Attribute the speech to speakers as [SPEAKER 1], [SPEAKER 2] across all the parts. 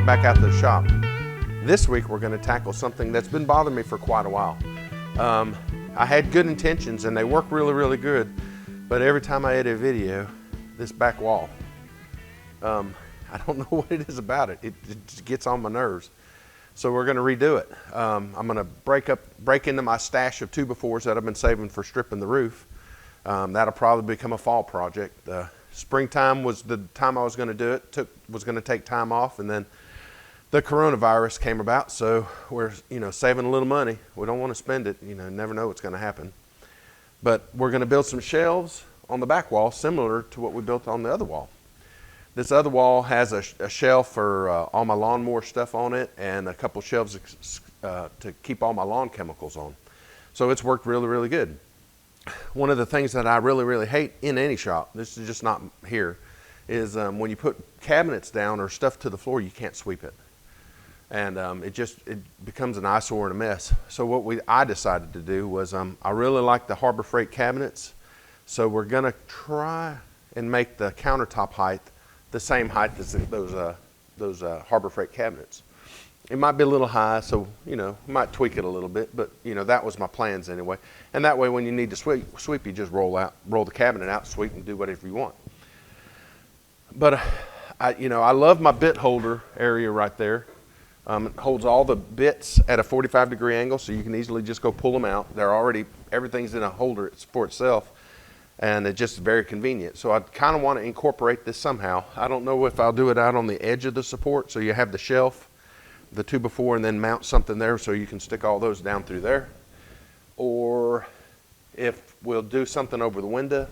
[SPEAKER 1] back out to the shop. This week we're going to tackle something that's been bothering me for quite a while. I had good intentions and they work really good, but every time I edit a video, this back wall, I don't know what it is about it. It just gets on my nerves. So we're going to redo it. I'm going to break into my stash of 2x4s that I've been saving for stripping the roof. That'll probably become a fall project. Springtime was the time I was going to do it. Was going to take time off, and then the coronavirus came about. So we're saving a little money. We don't want to spend it. Never know what's going to happen. But we're going to build some shelves on the back wall, similar to what we built on the other wall. This other wall has a shelf for all my lawnmower stuff on it, and a couple shelves to keep all my lawn chemicals on. So it's worked really good. One of the things that I really hate in any shop, this is just not here, is when you put cabinets down or stuff to the floor, you can't sweep it. And it becomes an eyesore and a mess. So what I decided to do was, I really like the Harbor Freight cabinets. So we're gonna try and make the countertop height the same height as those Harbor Freight cabinets. It might be a little high, so might tweak it a little bit, but that was my plans anyway. And that way, when you need to sweep, you just roll the cabinet out, sweep, and do whatever you want. But I love my bit holder area right there. It holds all the bits at a 45-degree angle, so you can easily just go pull them out. Everything's in a holder for itself, and it's just very convenient. So I kind of want to incorporate this somehow. I don't know if I'll do it out on the edge of the support, so you have the shelf, the 2x4, and then mount something there so you can stick all those down through there. Or if we'll do something over the window.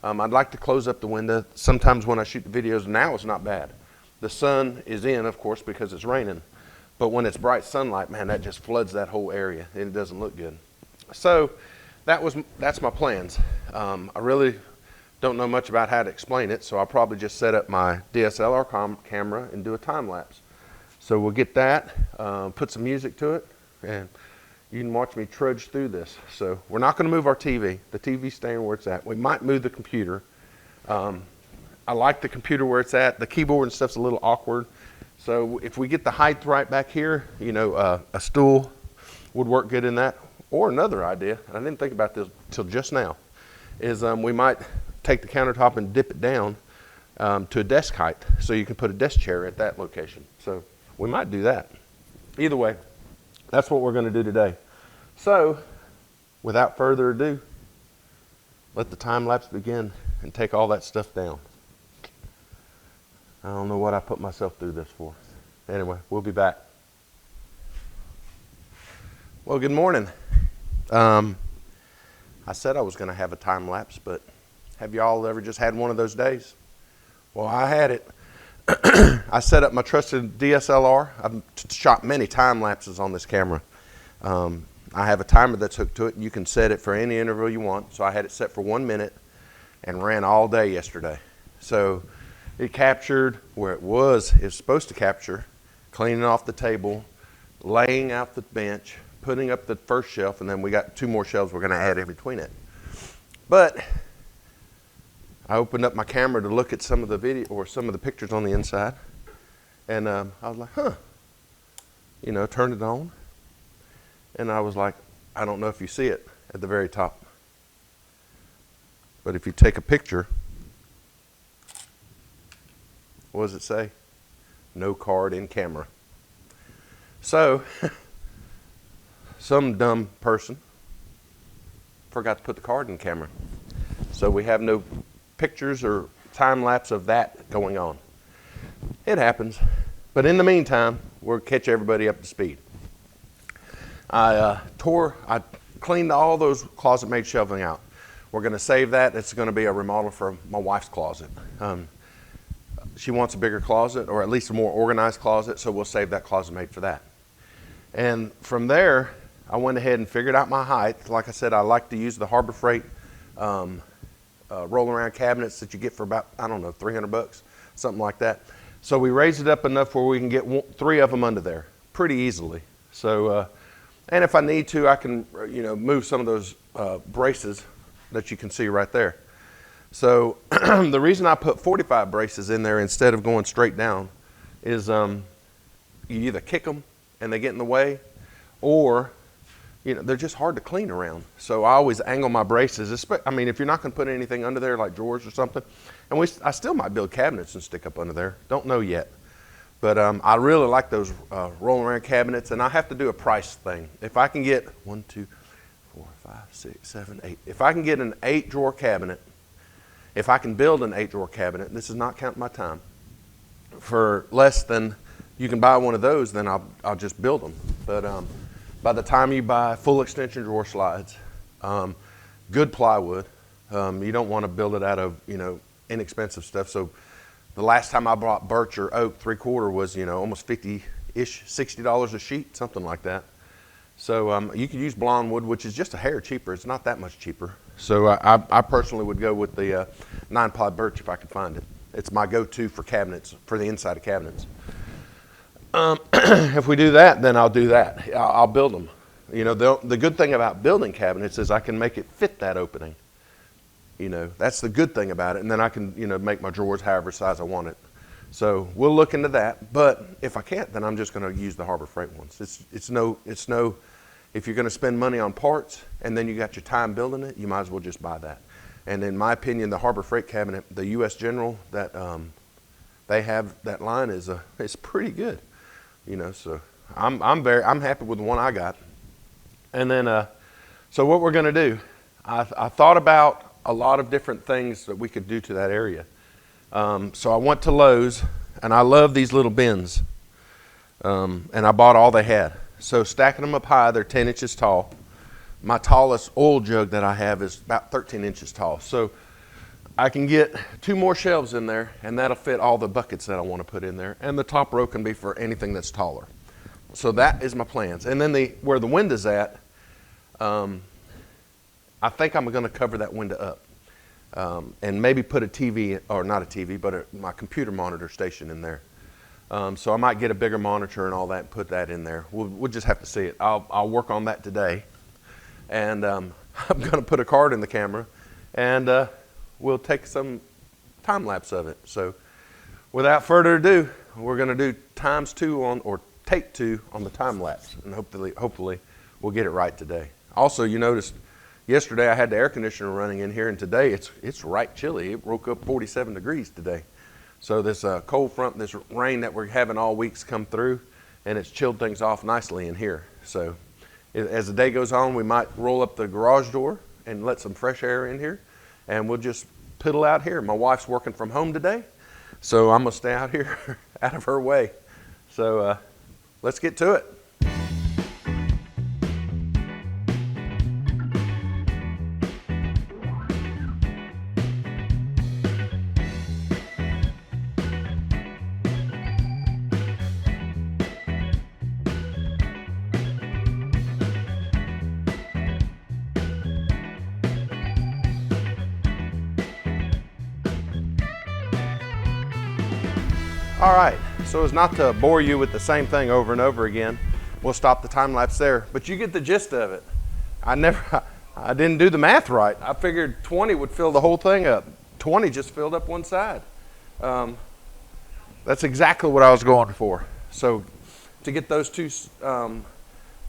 [SPEAKER 1] I'd like to close up the window. Sometimes when I shoot the videos, now it's not bad. The sun is in, of course, because it's raining. But when it's bright sunlight, man, that just floods that whole area and it doesn't look good. So that's my plans. I really don't know much about how to explain it, so I'll probably just set up my DSLR camera and do a time lapse. So we'll get that, put some music to it, and you can watch me trudge through this. So we're not going to move our TV. The TV's staying where it's at. We might move the computer. I like the computer where it's at. The keyboard and stuff's a little awkward. So if we get the height right back here, a stool would work good in that. Or another idea, and I didn't think about this till just now, is we might take the countertop and dip it down to a desk height, so you can put a desk chair at that location. So we might do that. Either way, that's what we're going to do today. So without further ado, let the time lapse begin and take all that stuff down. I don't know what I put myself through this for. Anyway, we'll be back. Well, good morning. I said I was going to have a time lapse, but have y'all ever just had one of those days? Well, I had it. I set up my trusted DSLR. I've shot many time lapses on this camera. I have a timer that's hooked to it, and you can set it for any interval you want. So I had it set for 1 minute and ran all day yesterday. So it captured where it was supposed to capture, cleaning off the table, laying out the bench, putting up the first shelf, and then we got 2 more shelves we're going to add in between it. But I opened up my camera to look at some of the video or some of the pictures on the inside, and I was like, turned it on, and I was like, I don't know if you see it at the very top, but if you take a picture, what does it say? No card in camera. So some dumb person forgot to put the card in camera. So we have no pictures or time lapse of that going on. It happens. But in the meantime, we'll catch everybody up to speed. I cleaned all those closet-made shelving out. We're going to save that. It's going to be a remodel for my wife's closet. She wants a bigger closet, or at least a more organized closet, so we'll save that closet made for that. And from there, I went ahead and figured out my height. Like I said, I like to use the Harbor Freight roll-around cabinets that you get for about, I don't know, $300, something like that. So we raised it up enough where we can get 3 of them under there pretty easily. So, and if I need to, I can, move some of those braces that you can see right there. So the reason I put 45 braces in there instead of going straight down is you either kick them and they get in the way, or they're just hard to clean around. So I always angle my braces. I mean, if you're not going to put anything under there like drawers or something, and I still might build cabinets and stick up under there. Don't know yet. But I really like those rolling around cabinets, and I have to do a price thing. If I can get 1, 2, 4, 5, 6, 7, 8. If I can get an 8-drawer cabinet, if I can build an 8-drawer cabinet, this is not counting my time, for less than you can buy one of those, then I'll just build them. But by the time you buy full extension drawer slides, good plywood, you don't want to build it out of inexpensive stuff. So the last time I bought birch or oak 3/4 was almost 50-ish, $60 a sheet, something like that. So you could use blonde wood, which is just a hair cheaper. It's not that much cheaper. So I personally would go with the 9-ply birch if I could find it. It's my go-to for cabinets, for the inside of cabinets. If we do that, then I'll do that. I'll build them. The good thing about building cabinets is I can make it fit that opening. That's the good thing about it. And then I can, make my drawers however size I want it. So we'll look into that. But if I can't, then I'm just going to use the Harbor Freight ones. It's no, if you're going to spend money on parts and then you got your time building it, you might as well just buy that. And in my opinion, the Harbor Freight cabinet, the U.S. General that they have, that line is pretty good. So I'm happy with the one I got. And then so what we're going to do, I thought about a lot of different things that we could do to that area. So I went to Lowe's, and I love these little bins, and I bought all they had. So stacking them up high, they're 10 inches tall. My tallest oil jug that I have is about 13 inches tall. So I can get 2 more shelves in there, and that'll fit all the buckets that I want to put in there. And the top row can be for anything that's taller. So that is my plans. And then where the window's at, I think I'm going to cover that window up, and maybe put a TV, or not a TV, but my computer monitor station in there. So I might get a bigger monitor and all that and put that in there. We'll just have to see it. I'll work on that today. And I'm going to put a card in the camera, and we'll take some time lapse of it. So without further ado, we're going to do take 2 on the time lapse, and hopefully we'll get it right today. Also, you noticed yesterday I had the air conditioner running in here, and today it's right chilly. It woke up 47 degrees today. So this cold front, this rain that we're having all week's come through, and it's chilled things off nicely in here. So as the day goes on, we might roll up the garage door and let some fresh air in here, and we'll just piddle out here. My wife's working from home today, so I'm going to stay out here out of her way. So let's get to it. All right, so as not to bore you with the same thing over and over again, we'll stop the time lapse there, but you get the gist of it. I didn't do the math right. I figured 20 would fill the whole thing up. 20 just filled up one side. That's exactly what I was going for. So to get those 2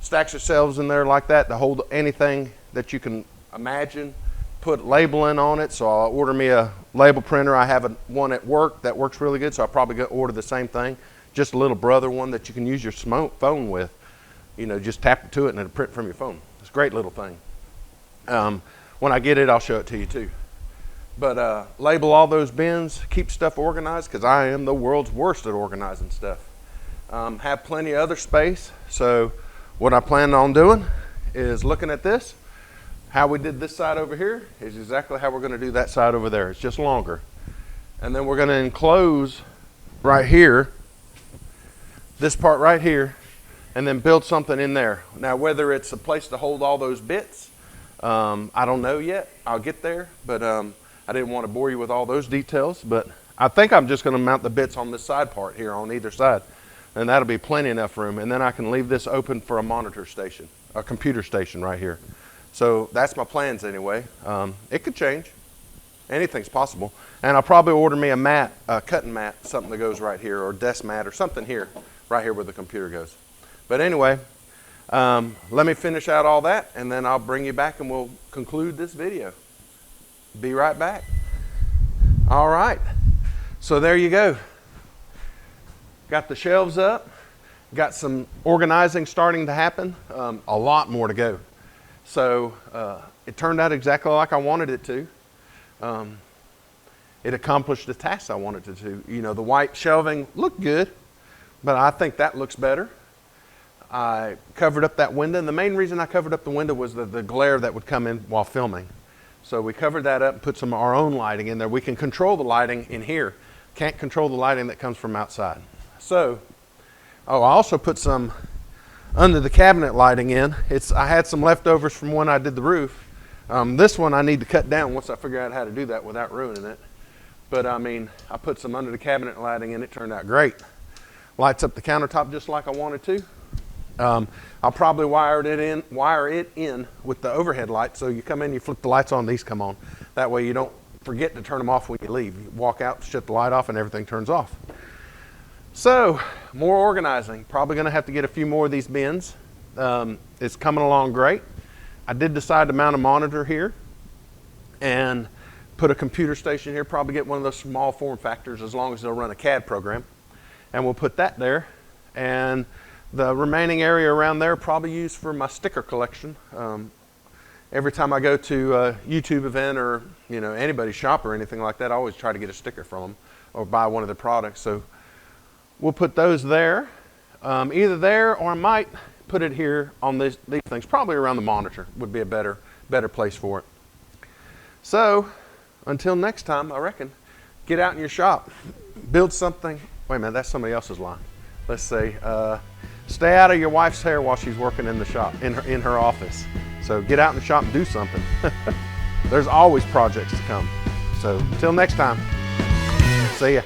[SPEAKER 1] stacks of shelves in there like that to hold anything that you can imagine, put labeling on it. So I'll order me a label printer. I have one at work that works really good, so I'll probably go order the same thing, just a little brother one that you can use your phone with. Just tap it to it and it'll print from your phone. It's a great little thing. When I get it, I'll show it to you too. But label all those bins, keep stuff organized, because I am the world's worst at organizing stuff. Have plenty of other space. So what I plan on doing is looking at this. How we did this side over here is exactly how we're going to do that side over there. It's just longer. And then we're going to enclose right here, this part right here, and then build something in there. Now, whether it's a place to hold all those bits, I don't know yet. I'll get there, but I didn't want to bore you with all those details. But I think I'm just going to mount the bits on this side part here on either side, and that'll be plenty enough room. And then I can leave this open for a monitor station, a computer station right here. So that's my plans anyway. It could change. Anything's possible. And I'll probably order me a mat, a cutting mat, something that goes right here, or desk mat or something here, right here where the computer goes. But anyway, let me finish out all that, and then I'll bring you back and we'll conclude this video. Be right back. All right, so there you go. Got the shelves up, got some organizing starting to happen, a lot more to go. So it turned out exactly like I wanted it to. It accomplished the task I wanted it to. You know, the white shelving looked good, but I think that looks better. I covered up that window, and the main reason I covered up the window was the glare that would come in while filming. So we covered that up and put some of our own lighting in there. We can control the lighting in here. Can't control the lighting that comes from outside. So, I also put some under the cabinet lighting in. I had some leftovers from when I did the roof. This one I need to cut down once I figure out how to do that without ruining it. But I mean, I put some under the cabinet lighting and it turned out great. Lights up the countertop just like I wanted to. I'll probably wire it in with the overhead light. So you come in, you flip the lights on, these come on. That way you don't forget to turn them off when you leave. You walk out, shut the light off, and everything turns off. So, more organizing. Probably going to have to get a few more of these bins. It's coming along great. I did decide to mount a monitor here and put a computer station here. Probably get one of those small form factors as long as they'll run a CAD program. And we'll put that there. And the remaining area around there probably used for my sticker collection. Every time I go to a YouTube event or anybody's shop or anything like that, I always try to get a sticker from them or buy one of their products. So we'll put those there, either there, or I might put it here on these things. Probably around the monitor would be a better place for it. So until next time, I reckon, get out in your shop, build something. Wait a minute, that's somebody else's line. Let's say, stay out of your wife's hair while she's working in the shop, in her office. So get out in the shop and do something. There's always projects to come. So until next time, see ya.